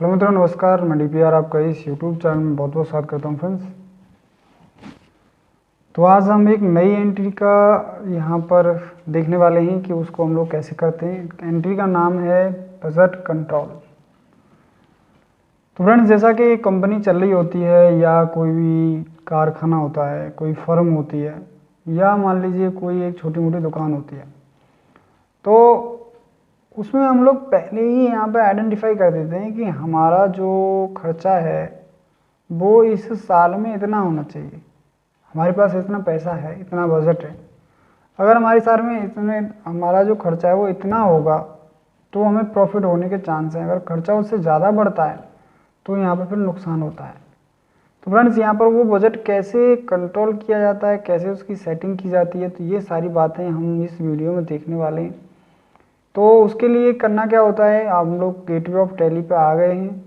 Hello मित्रों, नमस्कार। मैं डीपीआर आपका इस यूट्यूब चैनल में बहुत बहुत स्वागत करता हूं फ्रेंड्स। तो आज हम एक नई एंट्री का यहां पर देखने वाले हैं कि उसको हम लोग कैसे करते हैं। एंट्री का नाम है बजट कंट्रोल। तो फ्रेंड्स, जैसा कि कंपनी चल रही होती है या कोई भी कारखाना होता है, कोई फर्म होती है, या मान लीजिए कोई एक छोटी मोटी दुकान होती है, तो उसमें हम लोग पहले ही यहाँ पे आइडेंटिफाई कर देते हैं कि हमारा जो खर्चा है वो इस साल में इतना होना चाहिए। हमारे पास इतना पैसा है, इतना बजट है। अगर हमारे साल में इतने हमारा जो खर्चा है वो इतना होगा तो हमें प्रॉफिट होने के चांस हैं। अगर खर्चा उससे ज़्यादा बढ़ता है तो यहाँ पर फिर नुकसान होता है। तो फ्रेंड्स, यहाँ पर वो बजट कैसे कंट्रोल किया जाता है, कैसे उसकी सेटिंग की जाती है, तो ये सारी बातें हम इस वीडियो में देखने वाले हैं। तो उसके लिए करना क्या होता है, हम लोग गेटवे ऑफ टैली पे आ गए हैं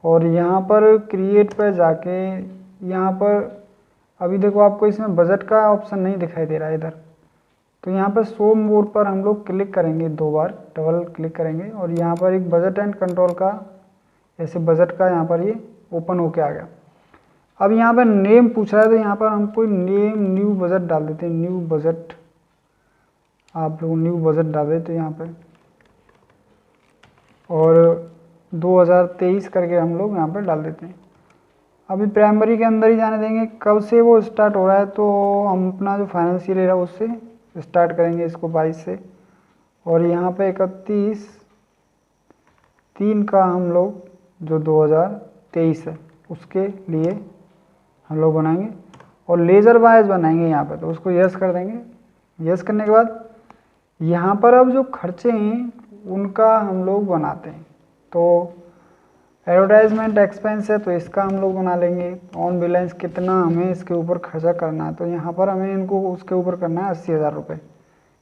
और यहाँ पर क्रिएट पर जाके यहाँ पर अभी देखो आपको इसमें बजट का ऑप्शन नहीं दिखाई दे रहा है इधर। तो यहाँ पर शो मोर पर हम लोग क्लिक करेंगे, 2 बार डबल क्लिक करेंगे और यहाँ पर एक बजट एंड कंट्रोल का ऐसे बजट का यहाँ पर ये ओपन होके आ गया। अब यहाँ पर नेम पूछ रहा है तो यहाँ पर हम कोई नेम न्यू बजट डाल देते हैं। न्यू बजट, आप लोग न्यू बजट डाल देते हैं यहाँ पे और 2023 करके हम लोग यहाँ पर डाल देते हैं। अभी प्राइमरी के अंदर ही जाने देंगे, कब से वो स्टार्ट हो रहा है। तो हम अपना जो फाइनेंशियल ईयर है उससे स्टार्ट करेंगे इसको 22 से, और यहाँ पे 31/3 का हम लोग जो 2023 है उसके लिए हम लोग बनाएंगे और लेज़र वाइज बनाएंगे यहाँ पे। तो उसको यस कर देंगे। यस करने के बाद यहाँ पर अब जो खर्चे हैं उनका हम लोग बनाते हैं। तो एडवर्टाइजमेंट एक्सपेंस है तो इसका हम लोग बना लेंगे। ऑन बैलेंस कितना हमें इसके ऊपर खर्चा करना है, तो यहाँ पर हमें इनको उसके ऊपर करना है 80,000 रुपये।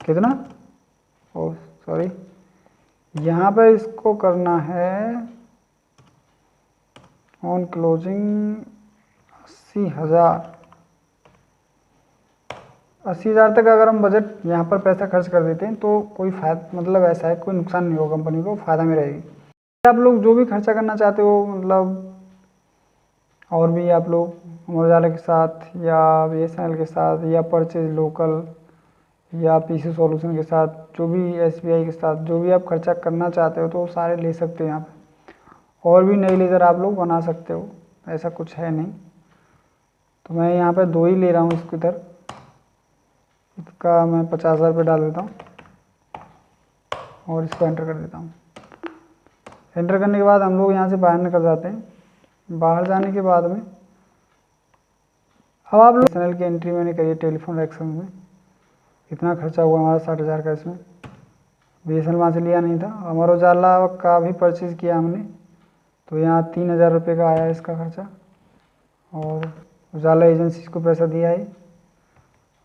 कितना, ओ सॉरी, यहाँ पर इसको करना है ऑन क्लोजिंग 80,000। 80,000 तक अगर हम बजट यहाँ पर पैसा खर्च कर देते हैं तो कोई फायदा, मतलब ऐसा है कोई नुकसान नहीं होगा, कंपनी को फ़ायदा में रहेगी। आप लोग जो भी खर्चा करना चाहते हो, मतलब और भी आप लोग अमर उजाला के साथ या BSNL के साथ या परचेज लोकल या PC सॉल्यूशन के साथ, जो भी SBI के साथ जो भी आप खर्चा करना चाहते हो तो सारे ले सकते हो यहाँ पे। और भी नई लेज़र आप लोग बना सकते हो, ऐसा कुछ है नहीं। तो मैं यहाँ पे 2 ही ले रहा हूँ इसको इधर। इसका मैं 50,000 रुपये डाल देता हूँ और इसको एंटर कर देता हूँ। एंटर करने के बाद हम लोग यहाँ से बाहर निकल जाते हैं। बाहर जाने के बाद में अब आप लोग BSNL की एंट्री मैंने करी है टेलीफोन एक्सचेंज में। इतना खर्चा हुआ हमारा 60,000 का। इसमें BSNL वहाँ से लिया नहीं था। अमर उजाला का भी परचेज़ किया हमने, तो यहाँ 3,000 रुपये का आया इसका खर्चा, और उजाला एजेंसी को पैसा दिया है,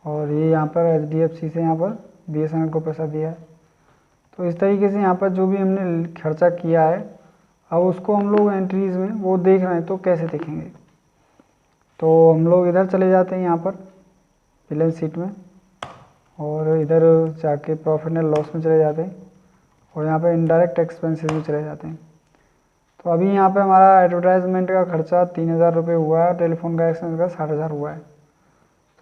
और ये यहाँ पर HDFC से यहाँ पर BSNL को पैसा दिया है। तो इस तरीके से यहाँ पर जो भी हमने खर्चा किया है अब उसको हम लोग एंट्रीज़ में वो देख रहे हैं तो कैसे देखेंगे। तो हम लोग इधर चले जाते हैं यहाँ पर बैलेंस शीट में, और इधर जाके प्रॉफिट एंड लॉस में चले जाते हैं और यहाँ पे इनडायरेक्ट एक्सपेंसेस में चले जाते हैं। तो अभी यहाँ पे हमारा एडवर्टाइजमेंट का खर्चा 3,000 रुपये हुआ है, टेलीफोन का एक्सपेंस का 60,000 हुआ है।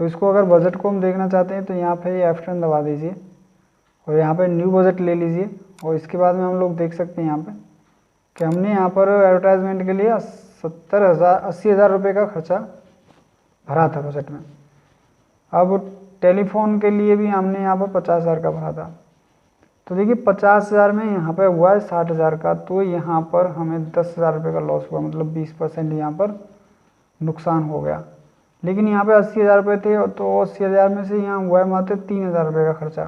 तो इसको अगर बजट को हम देखना चाहते हैं तो यहाँ पे F10 दबा दीजिए और यहाँ पे न्यू बजट ले लीजिए, और इसके बाद में हम लोग देख सकते हैं यहाँ पे कि हमने यहाँ पर एडवर्टाइजमेंट के लिए 80,000 रुपये का खर्चा भरा था बजट में। अब टेलीफोन के लिए भी हमने यहाँ पर 50,000 का भरा था। तो देखिए 50,000 में यहाँ पर हुआ है 60,000 का, तो यहाँ पर हमें 10,000 रुपये का लॉस हुआ, मतलब 20% यहाँ पर नुकसान हो गया। लेकिन यहाँ पे 80,000 रुपये थे तो 80,000 में से यहाँ हुआ है मात्र 3,000 रुपये का खर्चा,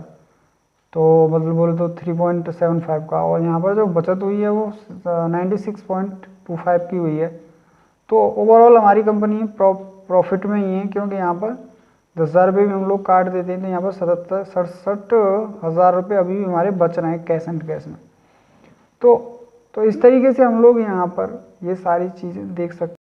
तो मतलब बोले तो 3.75 का, और यहाँ पर जो बचत हुई है वो 96.25 की हुई है। तो ओवरऑल हमारी कंपनी प्रॉफिट में ही है, क्योंकि यहाँ पर 10,000 रुपये भी हम लोग काट देते हैं तो यहाँ पर 67,000 रुपये अभी भी हमारे बच रहे हैं कैश एंड कैश में। तो इस तरीके से हम लोग यहाँ पर ये सारी चीज़ें देख सकते हैं।